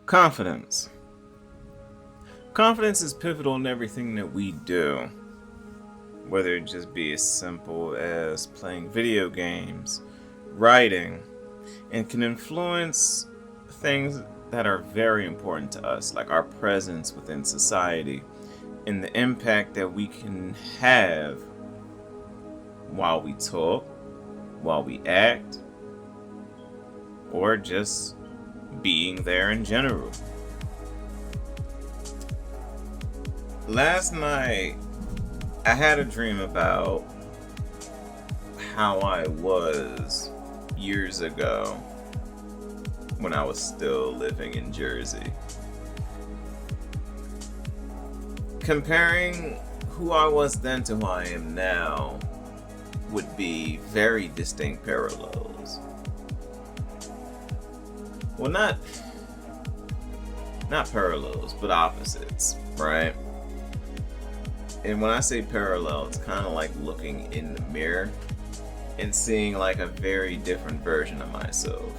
Confidence. Confidence is pivotal in everything that we do, whether it just be as simple as playing video games, writing, and can influence things that are very important to us, like our presence within society and the impact that we can have while we talk, while we act, or just being there in general. Last night, I had a dream about how I was years ago when I was still living in Jersey. Comparing who I was then to who I am now would be very distinct parallels. Well, not parallels, but opposites, right? And when I say parallel, it's kind of like looking in the mirror and seeing like a very different version of myself.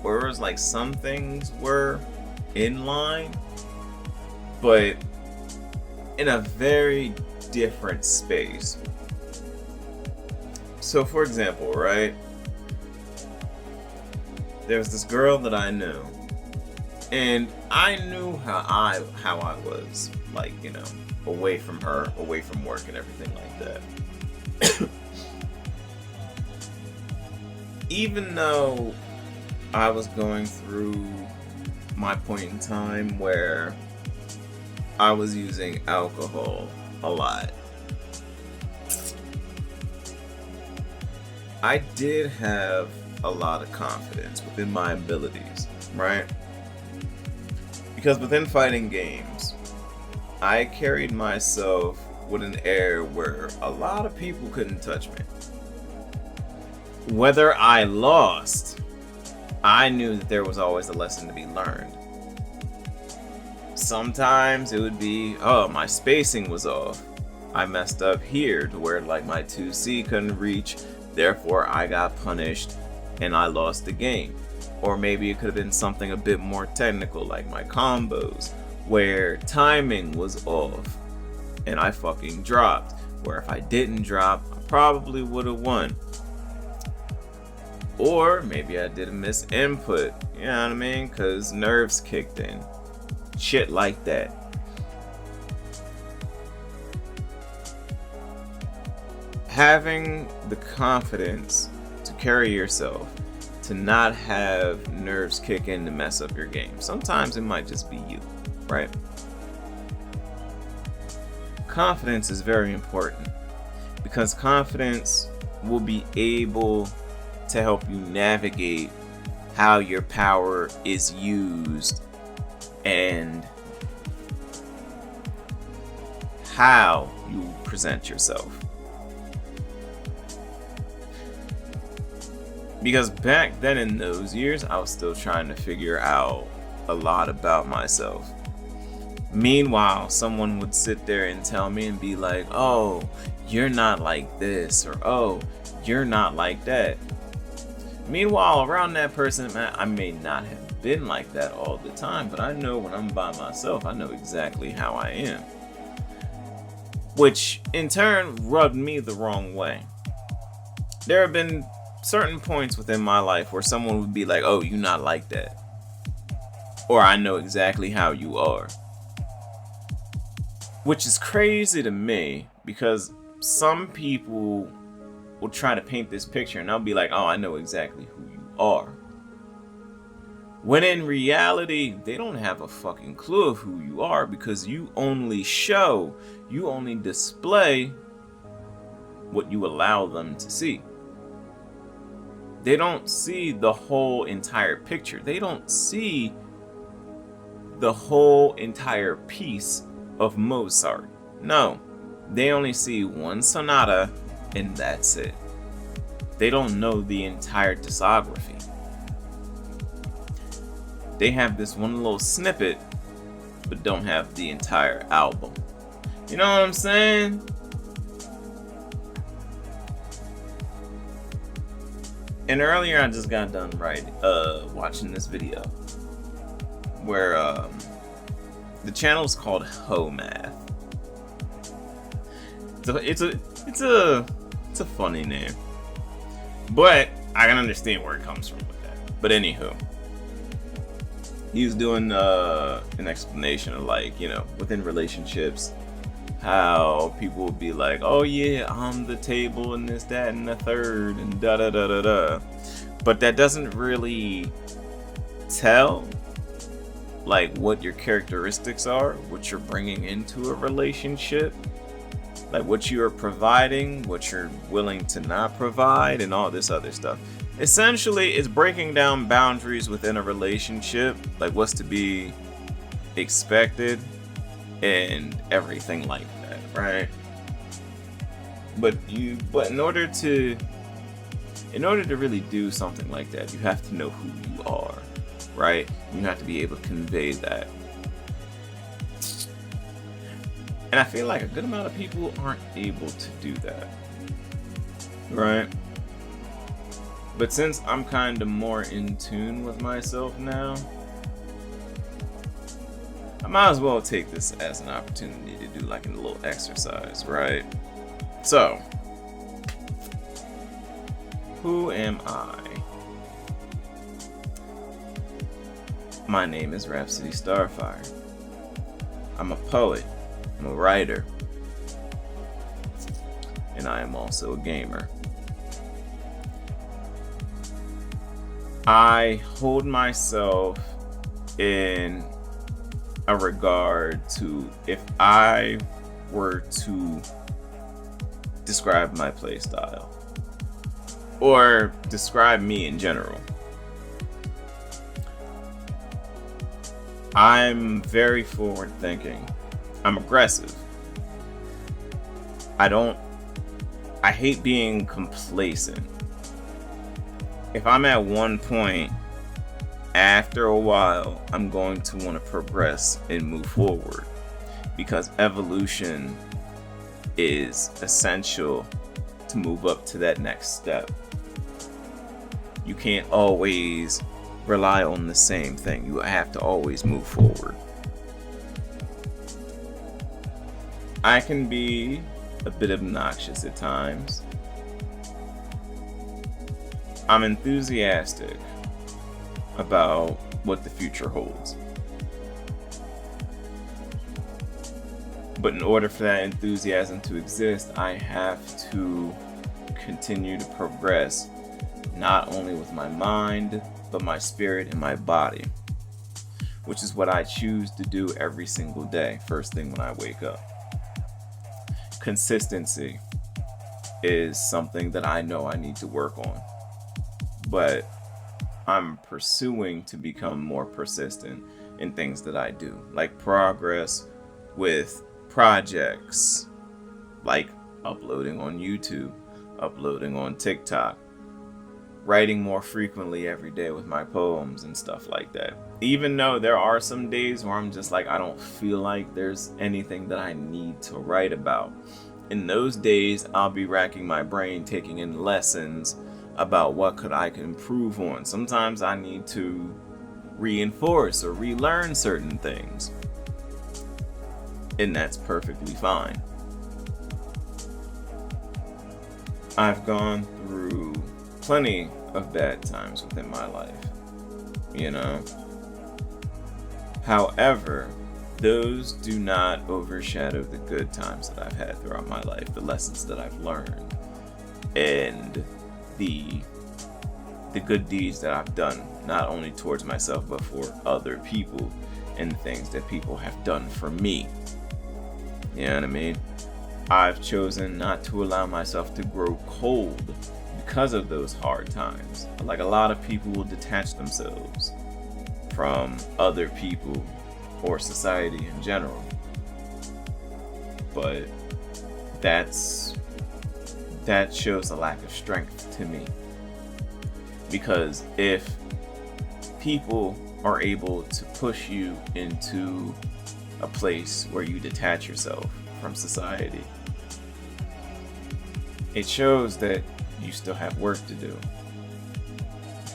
Whereas like some things were in line, but in a very different space. So for example, right? There's this girl that I knew, and I knew how I was, like, you know, away from her, away from work and everything like that. Even though I was going through my point in time where I was using alcohol a lot, I did have a lot of confidence within my abilities, right? Because within fighting games, I carried myself with an air where a lot of people couldn't touch me. Whether I lost, I knew that there was always a lesson to be learned. Sometimes it would be, oh, my spacing was off. I messed up here to where like my 2C couldn't reach, therefore I got punished and I lost the game. Or maybe it could have been something a bit more technical, like my combos, where timing was off and I fucking dropped. Where if I didn't drop, I probably would have won. Or maybe I did a miss input, you know what I mean? Because nerves kicked in. Shit like that. Having the confidence to carry yourself, to not have nerves kick in to mess up your game. Sometimes it might just be you, right? Confidence is very important because confidence will be able to help you navigate how your power is used and how you present yourself. Because back then in those years, I was still trying to figure out a lot about myself. Meanwhile, someone would sit there and tell me and be like, oh, you're not like this, or oh, you're not like that. Meanwhile, around that person, man, I may not have been like that all the time, but I know when I'm by myself, I know exactly how I am. Which in turn rubbed me the wrong way. There have been certain points within my life where someone would be like, oh, you're not like that. Or I know exactly how you are. Which is crazy to me because some people will try to paint this picture and I'll be like, oh, I know exactly who you are. When in reality, they don't have a fucking clue of who you are because you only display what you allow them to see. They don't see the whole entire picture. They don't see the whole entire piece of Mozart. No, they only see one sonata and that's it. They don't know the entire discography. They have this one little snippet, but don't have the entire album. You know what I'm saying? And earlier I just got done watching this video. where the channel is called HoMath. It's a funny name, but I can understand where it comes from with that. But anywho, he's doing an explanation of, like, you know, within relationships, how people will be like, oh yeah, I'm the table and this, that, and the third, and da da da da da. But that doesn't really tell, like, what your characteristics are, what you're bringing into a relationship, like what you are providing, what you're willing to not provide, and all this other stuff. Essentially, it's breaking down boundaries within a relationship, like what's to be expected and everything like that, right? But in order to really do something like that, you have to know who you are, right? You have to be able to convey that. And I feel like a good amount of people aren't able to do that, right? But since I'm kind of more in tune with myself now, I might as well take this as an opportunity to do like a little exercise, right? So, who am I? My name is Rhapsody Starfire. I'm a poet, I'm a writer, and I am also a gamer. I hold myself in a regard to, if I were to describe my playstyle or describe me in general, I'm very forward thinking. I'm aggressive. I hate being complacent. If I'm at one point, after a while, I'm going to want to progress and move forward, because evolution is essential to move up to that next step. You can't always rely on the same thing. You have to always move forward. I can be a bit obnoxious at times. I'm enthusiastic about what the future holds. But in order for that enthusiasm to exist, I have to continue to progress, not only with my mind, but my spirit and my body, which is what I choose to do every single day, first thing when I wake up. Consistency is something that I know I need to work on, but I'm pursuing to become more persistent in things that I do, like progress with projects, like uploading on YouTube, uploading on TikTok, writing more frequently every day with my poems and stuff like that. Even though there are some days where I'm just like, I don't feel like there's anything that I need to write about. In those days, I'll be racking my brain, taking in lessons about what I could improve on. Sometimes I need to reinforce or relearn certain things, and that's perfectly fine. I've gone through plenty of bad times within my life, you know. However, those do not overshadow the good times that I've had throughout my life, the lessons that I've learned, and the good deeds that I've done, not only towards myself, but for other people, and things that people have done for me. You know what I mean? I've chosen not to allow myself to grow cold because of those hard times. Like, a lot of people will detach themselves from other people or society in general. But that shows a lack of strength to me. Because if people are able to push you into a place where you detach yourself from society, it shows that you still have work to do.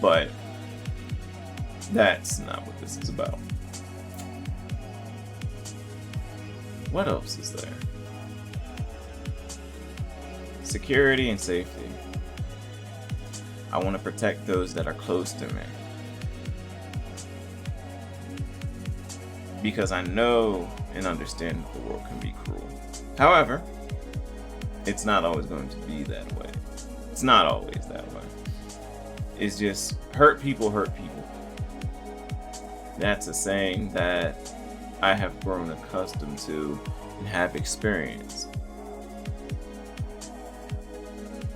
But that's not what this is about. What else is there? Security and safety. I want to protect those that are close to me. Because I know and understand that the world can be cruel. However, it's not always going to be that way. It's not always that way. It's just hurt people hurt people. That's a saying that I have grown accustomed to and have experienced.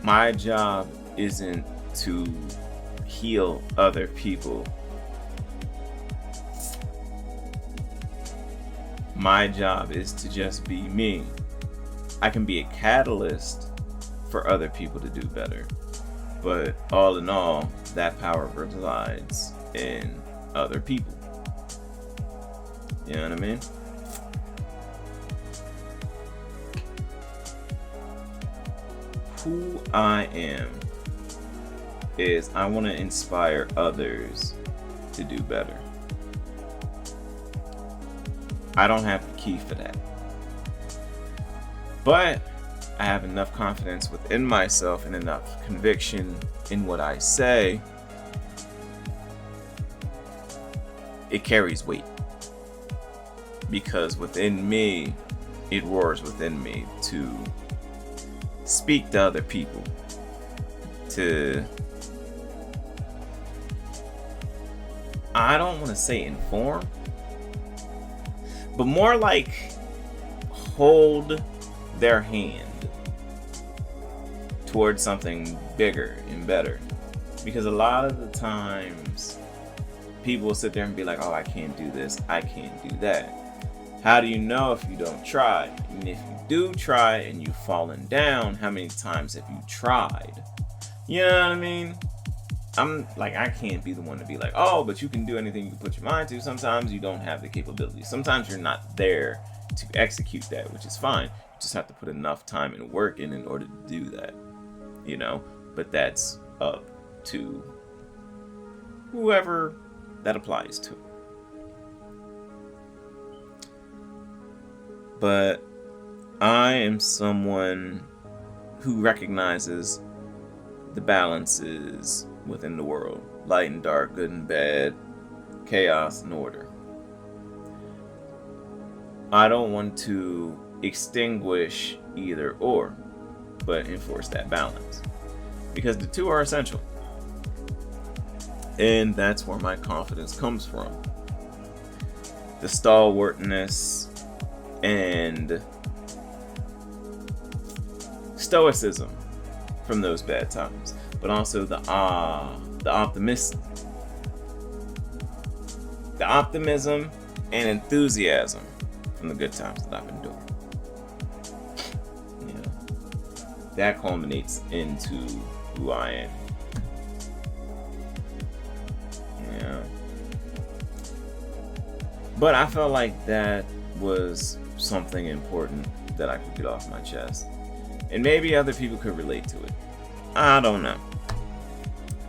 My job isn't to heal other people. My job is to just be me. I can be a catalyst for other people to do better. But all in all, that power resides in other people. You know what I mean? Who I am is I want to inspire others to do better. I don't have the key for that. But I have enough confidence within myself and enough conviction in what I say. It carries weight. Because within me, it roars within me to speak to other people. I don't want to say inform, but more like hold their hand towards something bigger and better. Because a lot of the times people will sit there and be like, oh, I can't do this, I can't do that. How do you know if you don't try? And if you do try and you've fallen down, how many times have you tried? You know what I mean? I'm like, I can't be the one to be like, oh, but you can do anything you can put your mind to. Sometimes you don't have the capability. Sometimes you're not there to execute that, which is fine. You just have to put enough time and work in order to do that, you know? But that's up to whoever that applies to. But I am someone who recognizes the balances within the world. Light and dark, good and bad, chaos and order. I don't want to extinguish either or, but enforce that balance. Because the two are essential. And that's where my confidence comes from. The stalwartness and stoicism from those bad times, but also the optimism and enthusiasm from the good times that I've endured. You know, that culminates into who I am. Yeah. But I felt like that was something important that I could get off my chest. And maybe other people could relate to it. I don't know.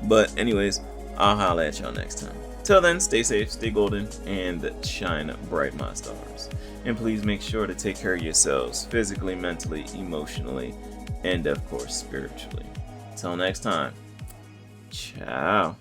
But anyways, I'll holla at y'all next time. Till then, stay safe, stay golden, and shine bright, my stars. And please make sure to take care of yourselves physically, mentally, emotionally, and of course, spiritually. Till next time. Ciao.